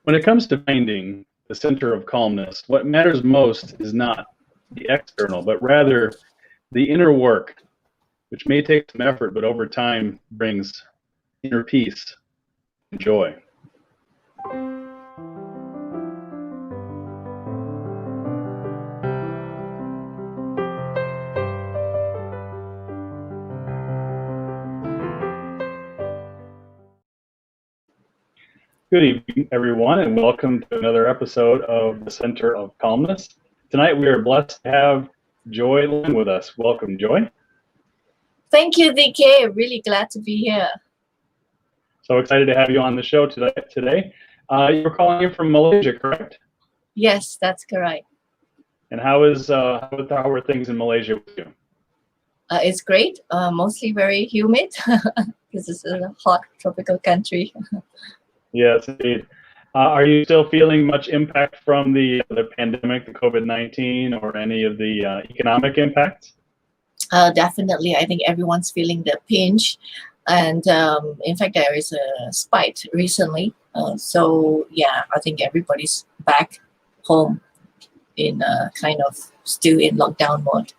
When it comes to finding the center of calmness, what matters most is not the external, but rather the inner work, which may take some effort, but over time brings inner peace and joy. Good evening, everyone, and welcome to another episode of the Center of Calmness. Tonight, we are blessed to have Joy Lin with us. Welcome, Joy. Thank you, DK. Really glad to be here. So excited to have you on the show today. You're calling in from Malaysia, correct? Yes, that's correct. And how are things in Malaysia with you? It's great. Mostly very humid because it's a hot tropical country. Yes, indeed. Are you still feeling much impact from the pandemic, the COVID-19, or any of the economic impacts? Definitely. I think everyone's feeling the pinch. And in fact, there is a spike recently. So, yeah, I think everybody's back home in kind of still in lockdown mode.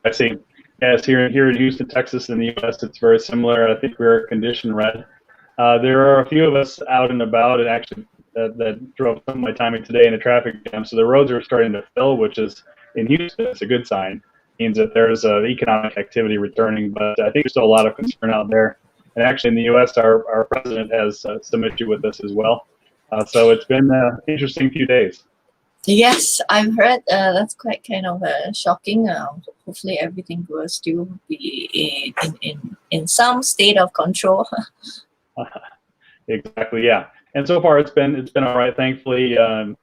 I see. Yes, here in Houston, Texas, in the U.S., it's very similar. I think we're condition red. There are a few of us out and about, and actually that drove some of my timing today in a traffic jam. So the roads are starting to fill, which is in Houston, it's a good sign. It means that there's economic activity returning. But I think there's still a lot of concern out there. And actually, in the U.S., our president has some issue with this as well. So it's been an interesting few days. Yes, I've heard that's quite kind of shocking. Hopefully, everything will still be in some state of control. Exactly, yeah. And so far, it's been all right. Thankfully, the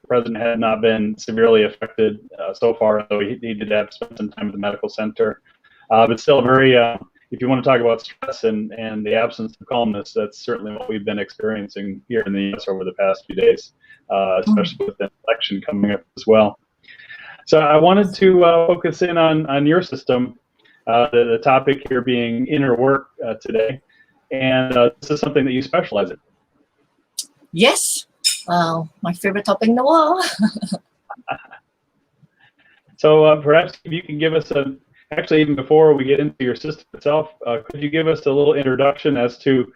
president had not been severely affected so far, though he did have to spend some time at the medical center. But still, very. If you want to talk about stress and the absence of calmness, that's certainly what we've been experiencing here in the U.S. over the past few days, especially with the election coming up as well. So I wanted to focus in on your system, the topic here being inner work today. And this is something that you specialize in. Yes, my favorite topic in the world. So perhaps if you can give us actually even before we get into your system itself, could you give us a little introduction as to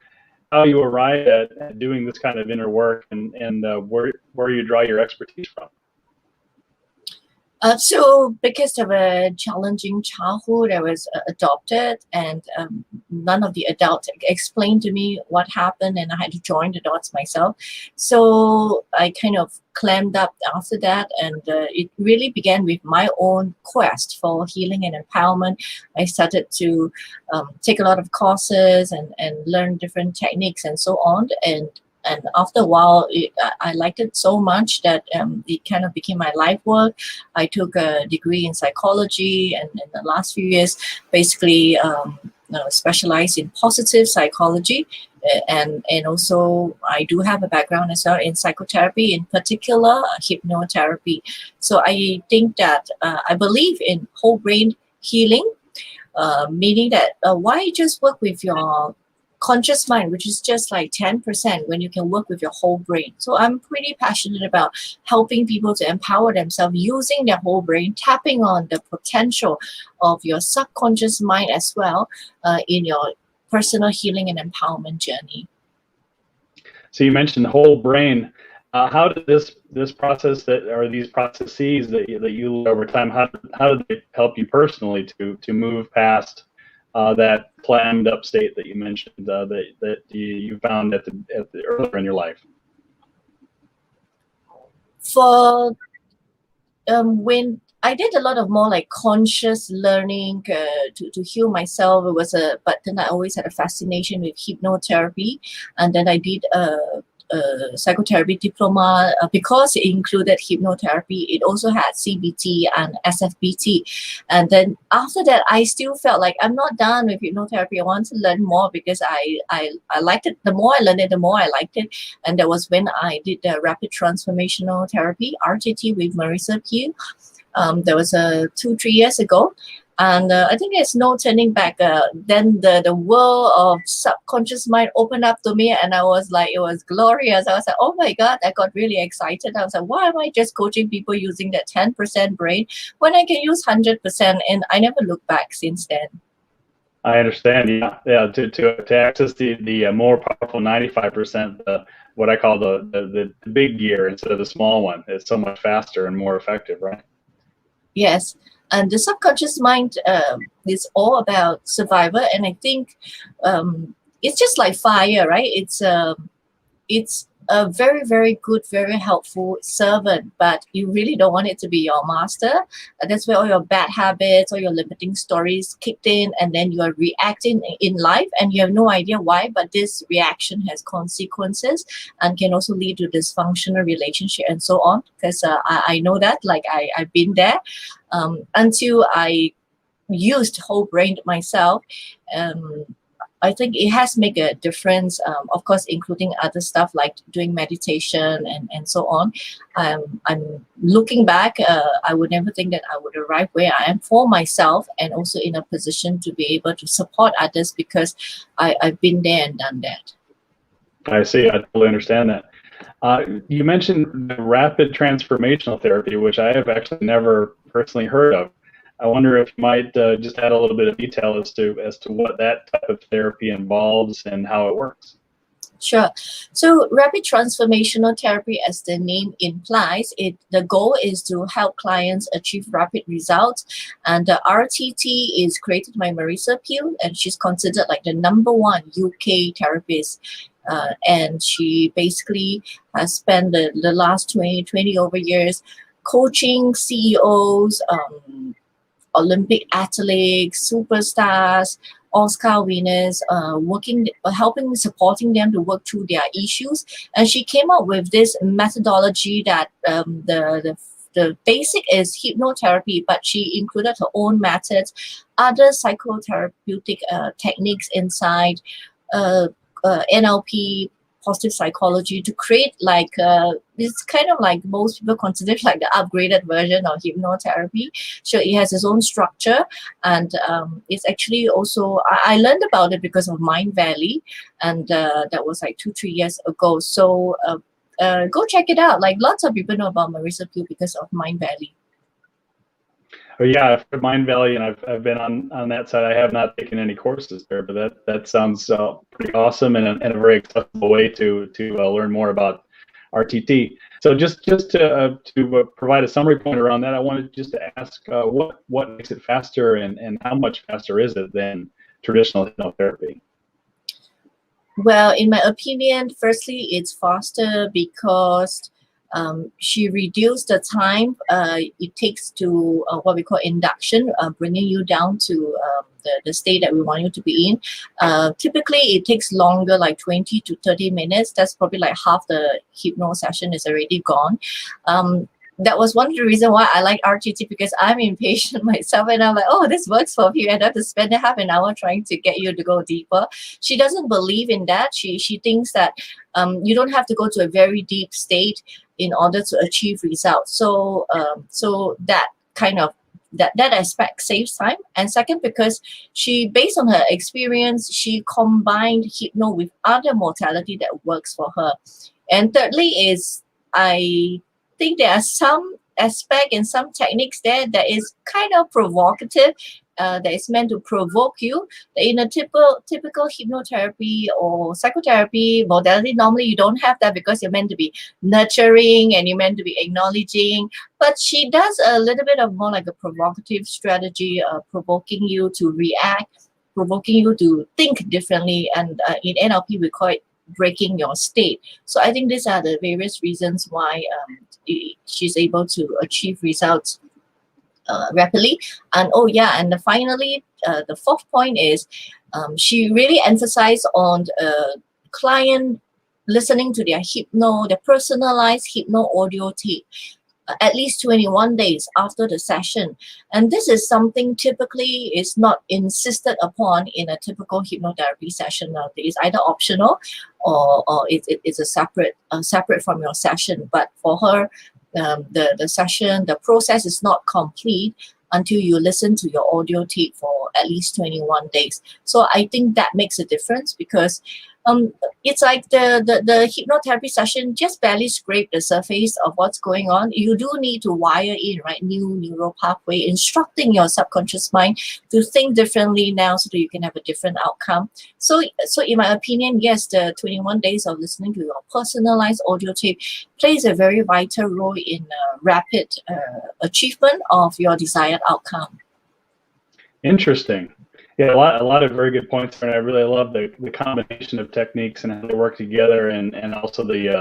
how you arrive at doing this kind of inner work and where you draw your expertise from? So because of a challenging childhood, I was adopted, and none of the adults explained to me what happened, and I had to join the dots myself. So I kind of climbed up after that, and it really began with my own quest for healing and empowerment. I started to take a lot of courses and learn different techniques and so on, and after a while, I liked it so much that it kind of became my life work. I took a degree in psychology, and in the last few years, basically specialized in positive psychology. And also, I do have a background as well in psychotherapy, in particular hypnotherapy. So I think that I believe in whole brain healing, meaning that why just work with your conscious mind, which is just like 10% when you can work with your whole brain. So I'm pretty passionate about helping people to empower themselves using their whole brain, tapping on the potential of your subconscious mind as well in your personal healing and empowerment journey. So you mentioned the whole brain. How did this process these processes that you learn over time, how did they help you personally to move past that clammed up state that you mentioned that you found at the earlier in your life? For when I did a lot of more like conscious learning to heal myself, but then I always had a fascination with hypnotherapy, and then I did a psychotherapy diploma because it included hypnotherapy. It also had CBT and SFBT. And then after that, I still felt like I'm not done with hypnotherapy. I want to learn more because I liked it. The more I learned it, the more I liked it. And that was when I did the rapid transformational therapy, RTT, with Marissa Pugh. That was 2-3 years ago. And I think there's no turning back. Then the world of subconscious mind opened up to me, and I was like, it was glorious. I was like, oh my God, I got really excited. I was like, why am I just coaching people using that 10% brain when I can use 100%? And I never looked back since then. I understand. Yeah. To access the more powerful 95%, what I call the big gear instead of the small one, it's so much faster and more effective, right? Yes, and the subconscious mind is all about survival, and I think it's just like fire, right? It's a very, very good, very helpful servant, but you really don't want it to be your master. That's where all your bad habits or your limiting stories kicked in, and then you are reacting in life, and you have no idea why, but this reaction has consequences and can also lead to dysfunctional relationship and so on. Because I know that, like I've been there until I used whole brain myself. I think it has made a difference, of course, including other stuff like doing meditation and so on. I'm looking back, I would never think that I would arrive where I am for myself, and also in a position to be able to support others because I've been there and done that. I see. I totally understand that. You mentioned the rapid transformational therapy, which I have actually never personally heard of. I wonder if you might just add a little bit of detail as to what that type of therapy involves and how it works. Sure. So rapid transformational therapy, as the name implies, the goal is to help clients achieve rapid results. And the RTT is created by Marisa Pew, and she's considered like the #1 UK therapist. And she basically has spent the last 20 over years coaching CEOs, Olympic athletes, superstars, Oscar winners, supporting them to work through their issues. And she came up with this methodology that the basic is hypnotherapy, but she included her own methods, other psychotherapeutic techniques inside, NLP, positive psychology, to create like it's kind of like most people consider like the upgraded version of hypnotherapy. So it has its own structure, and it's actually also I learned about it because of Mind Valley, and that was like 2-3 years ago. So go check it out. Like lots of people know about Marisa Pew because of Mind Valley. Oh yeah, I've heard Mind Valley, and I've been on that side. I have not taken any courses there, but that sounds pretty awesome and a very accessible way to learn more about RTT. So just to provide a summary point around that, I wanted just to ask what makes it faster, and how much faster is it than traditional hypnotherapy? Well, in my opinion, firstly, it's faster because she reduced the time it takes to what we call induction, bringing you down to the state that we want you to be in. Typically, it takes longer, like 20 to 30 minutes. That's probably like half the hypno session is already gone. That was one of the reasons why I like RTT, because I'm impatient myself, and I'm like, oh, this works for you, and I have to spend a half an hour trying to get you to go deeper. She doesn't believe in that. She thinks that you don't have to go to a very deep state in order to achieve results. So so that kind of that aspect saves time. And second, because she, based on her experience, she combined hypno with other modality that works for her. And thirdly is, I think there are some aspect and some techniques there that is kind of provocative, that is meant to provoke you. In a typical hypnotherapy or psychotherapy modality, normally you don't have that because you're meant to be nurturing and you're meant to be acknowledging. But she does a little bit of more like a provocative strategy, provoking you to react, provoking you to think differently. And in NLP, we call it breaking your state. So I think these are the various reasons why she's able to achieve results rapidly. And oh yeah, and finally, the fourth point is she really emphasized on client listening to their hypno, their personalized hypno audio tape, at least 21 days after the session. And this is something typically is not insisted upon in a typical hypnotherapy session nowadays, either optional or it's a separate from your session. But for her, the session, the process is not complete until you listen to your audio tape for at least 21 days. So I think that makes a difference, because it's like the hypnotherapy session just barely scrape the surface of what's going on. You do need to wire in, right, new neural pathway, instructing your subconscious mind to think differently now so that you can have a different outcome. So in my opinion, yes, the 21 days of listening to your personalized audio tape plays a very vital role in rapid achievement of your desired outcome. Interesting. Yeah, a lot of very good points there, and I really love the combination of techniques and how they work together, and also you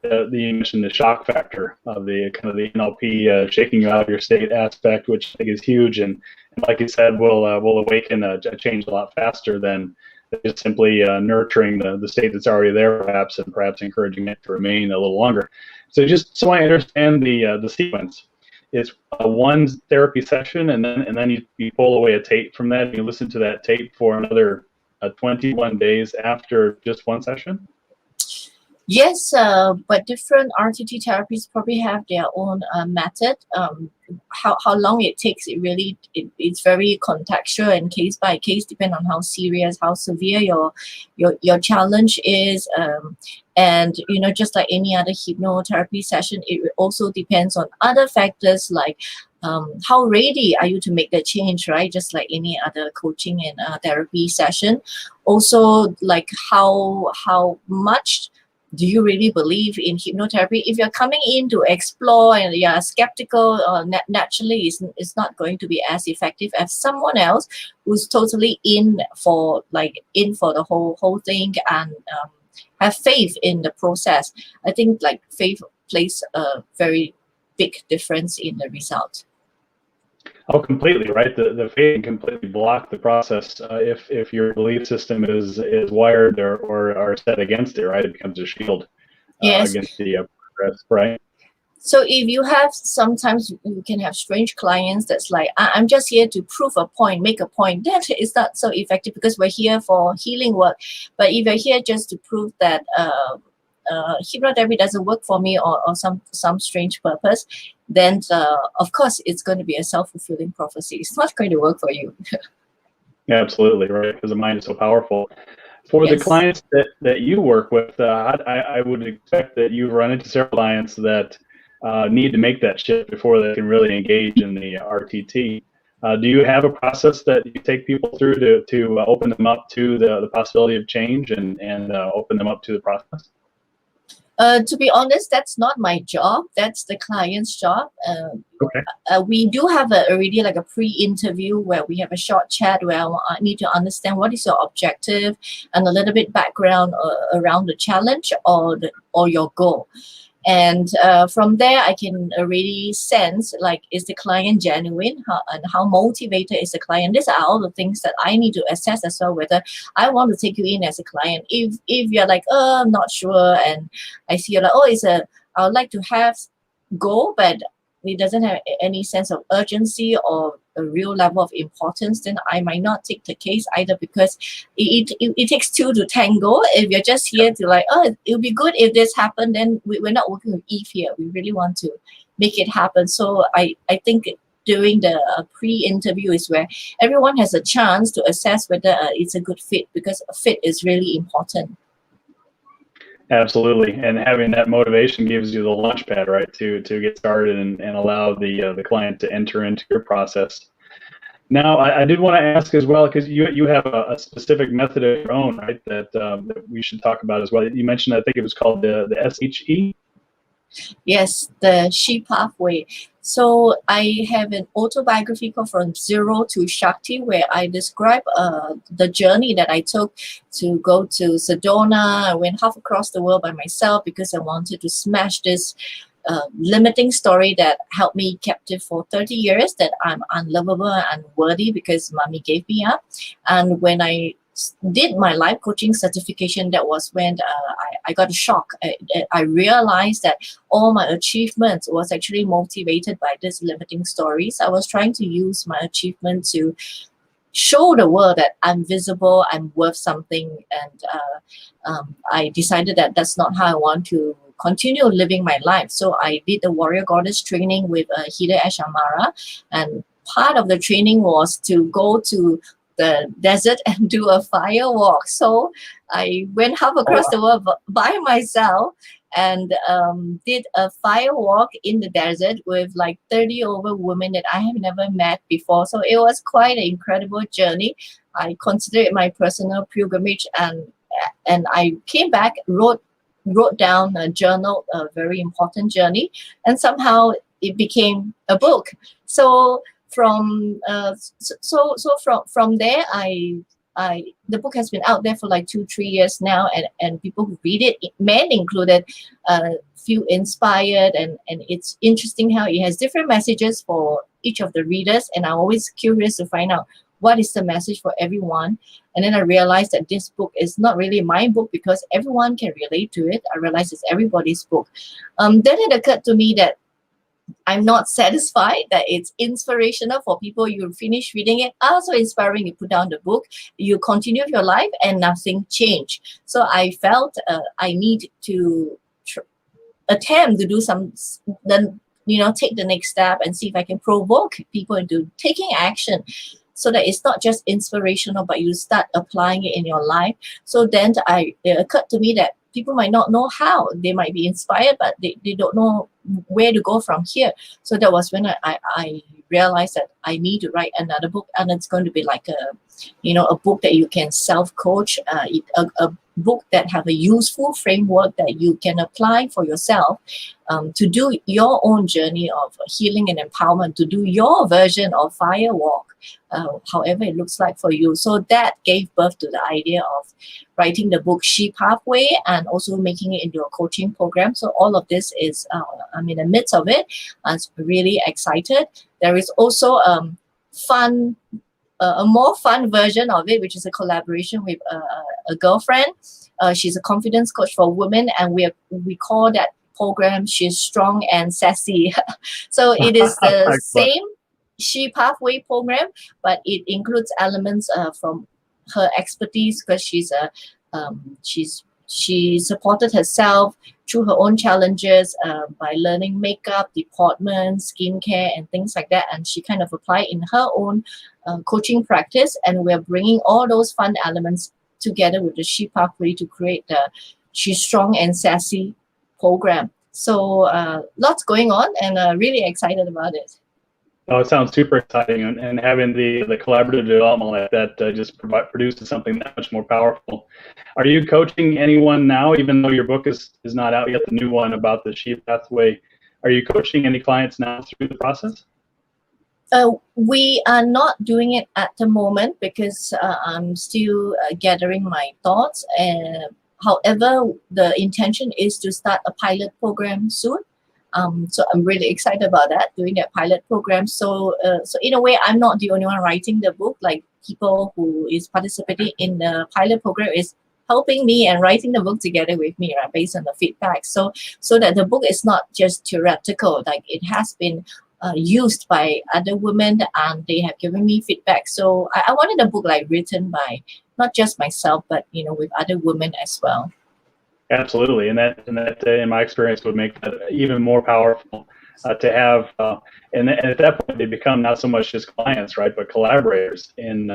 mentioned the shock factor of the kind of the NLP shaking you out of your state aspect, which I think is huge, and like you said, will awaken a change a lot faster than just simply nurturing the state that's already there, perhaps, and perhaps encouraging it to remain a little longer. So just so I understand the sequence. It's one therapy session, and then you pull away a tape from that, and you listen to that tape for another 21 days after just one session? Yes, but different RTT therapies probably have their own method. How long it takes, it's very contextual and case by case, depending on how serious, how severe your challenge is. And just like any other hypnotherapy session, it also depends on other factors like how ready are you to make the change, right? Just like any other coaching and therapy session. Also, like how much do you really believe in hypnotherapy? If you're coming in to explore and you're skeptical, naturally it's not going to be as effective as someone else who's totally in for the whole thing and have faith in the process. I think like faith plays a very big difference in the result. Oh, completely, right? The faith can completely block the process if your belief system is wired or set against it, right? It becomes a shield Yes. against the progress, right? So if you have, sometimes you can have strange clients that's like, I'm just here to prove a point, make a point. That is not so effective, because we're here for healing work. But if you're here just to prove that hypnotherapy doesn't work for me, or some strange purpose, then of course it's going to be a self-fulfilling prophecy. It's not going to work for you. Yeah, absolutely, right? Because the mind is so powerful. For Yes. the clients that you work with, I would expect that you run into several clients that need to make that shift before they can really engage in the RTT. Do you have a process that you take people through to open them up to the possibility of change and open them up to the process? To be honest, that's not my job. That's the client's job. Okay. We do have already like a pre-interview where we have a short chat where I need to understand what is your objective and a little bit background around the challenge or your goal. And from there, I can already sense, like, is the client genuine, and how motivated is the client. These are all the things that I need to assess as well, whether I want to take you in as a client. If you're like, I'm not sure, and I see you're like, I would like to have go, but it doesn't have any sense of urgency or a real level of importance, then I might not take the case either, because it takes two to tango. If you're just here to like, it would be good if this happened, then we're not working with Eve here. We really want to make it happen. So I think during the pre-interview is where everyone has a chance to assess whether it's a good fit, because a fit is really important. Absolutely, and having that motivation gives you the launch pad, right, to get started and allow the client to enter into your process. Now, I did want to ask as well, because you have a specific method of your own, right, that we should talk about as well. You mentioned, I think it was called the SHE. Yes, the She pathway. So I have an autobiography called From Zero to Shakti, where I describe the journey that I took to go to Sedona. I went half across the world by myself because I wanted to smash this limiting story that held me captive for 30 years, that I'm unlovable and unworthy because mommy gave me up. And when I did my life coaching certification, that was when I got a shock. I realized that all my achievements was actually motivated by this limiting stories. I was trying to use my achievement to show the world that I'm visible, I'm worth something, and I decided that that's not how I want to continue living my life. So I did the warrior goddess training with Hida Eshamara, and part of the training was to go to the desert and do a fire walk. So I went half across the world by myself and did a fire walk in the desert with like 30 over women that I have never met before. So it was quite an incredible journey. I consider it my personal pilgrimage, and I came back, wrote down a journal, a very important journey, and somehow it became a book. So from from there, the book has been out there for like 2-3 years now, and people who read it, men included, feel inspired, and it's interesting how it has different messages for each of the readers, and I'm always curious to find out what is the message for everyone. And then I realized that this book is not really my book because everyone can relate to it. I realized it's everybody's book. Then it occurred to me that I'm not satisfied, that it's inspirational for people. You finish reading it, also inspiring, you put down the book, you continue your life, and nothing changed. So I felt I need to attempt to do take the next step and see if I can provoke people into taking action, so that it's not just inspirational, but you start applying it in your life. So then it occurred to me that people might not know how. They might be inspired, but they don't know where to go from here. So that was when I realized that I need to write another book, and it's going to be like a book that you can self-coach, a book that have a useful framework that you can apply for yourself, to do your own journey of healing and empowerment, to do your version of fire walk, however it looks like for you. So that gave birth to the idea of writing the book She Pathway, and also making it into a coaching program. So all of this is, I'm in the midst of it. I'm really excited. There is also a more fun version of it, which is a collaboration with a girlfriend. She's a confidence coach for women, and we call that program She's Strong and Sassy. So it is the same She Pathway program, but it includes elements from her expertise, because she supported herself through her own challenges by learning makeup, deportment, skincare, and things like that. And she kind of applied in her own coaching practice. And we're bringing all those fun elements together with the She Pathway to create the She's Strong and Sassy program. So lots going on, and really excited about it. Oh, it sounds super exciting, and having the collaborative development like that just produces something that much more powerful. Are you coaching anyone now, even though your book is not out yet, the new one about the She Pathway? Are you coaching any clients now through the process? We are not doing it at the moment because I'm still gathering my thoughts. However, the intention is to start a pilot program soon. So I'm really excited about that, doing that pilot program. So in a way, I'm not the only one writing the book. Like, people who is participating in the pilot program is helping me and writing the book together with me, right, based on the feedback. So that the book is not just theoretical, like it has been used by other women, and they have given me feedback. So I wanted a book like written by not just myself, but with other women as well. Absolutely, and that in my experience would make that even more powerful to have. And at that point, they become not so much just clients, right, but collaborators in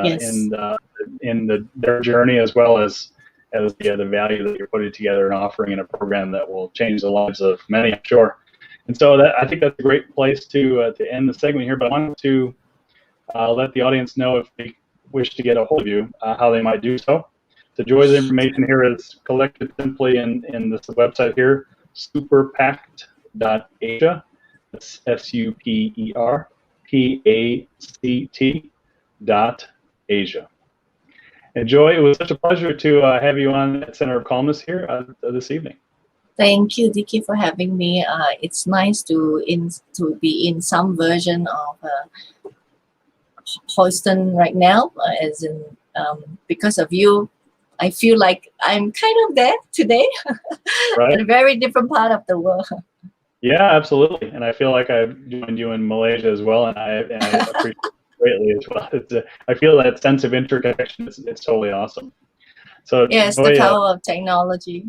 their journey, as well as the value that you're putting together and offering in a program that will change the lives of many, I'm sure. And so I think that's a great place to end the segment here. But I wanted to let the audience know, if they wish to get a hold of you, how they might do so. So Joy's information here is collected simply in this website here, superpact.asia. That's superpact.asia. And Joy, it was such a pleasure to have you on at Center of Calmness here this evening. Thank you, Dicky, for having me. It's nice to be in some version of Houston right now, as in because of you. I feel like I'm kind of there today, right. In a very different part of the world. Yeah, absolutely. And I feel like I've joined you in Malaysia as well, and I appreciate it greatly as well. I feel that sense of interconnection. It's totally awesome. So yes, the power of technology.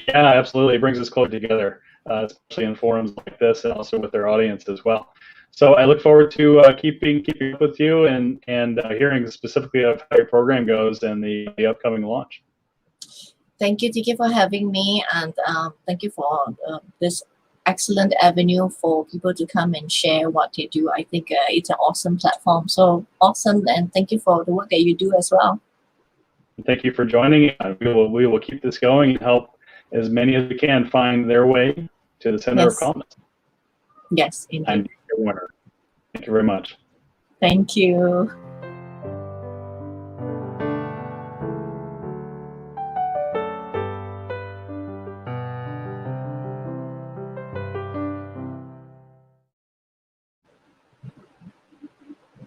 Yeah, absolutely. It brings us closer together, especially in forums like this, and also with their audience as well. So I look forward to keeping up with you and hearing specifically of how your program goes and the upcoming launch. Thank you for having me, and thank you for this excellent avenue for people to come and share what they do. I think it's an awesome platform. So awesome, and thank you for the work that you do as well. Thank you for joining. We will keep this going and help as many as we can find their way to the center of calmness. Yes, indeed. And your winner. Thank you very much. Thank you.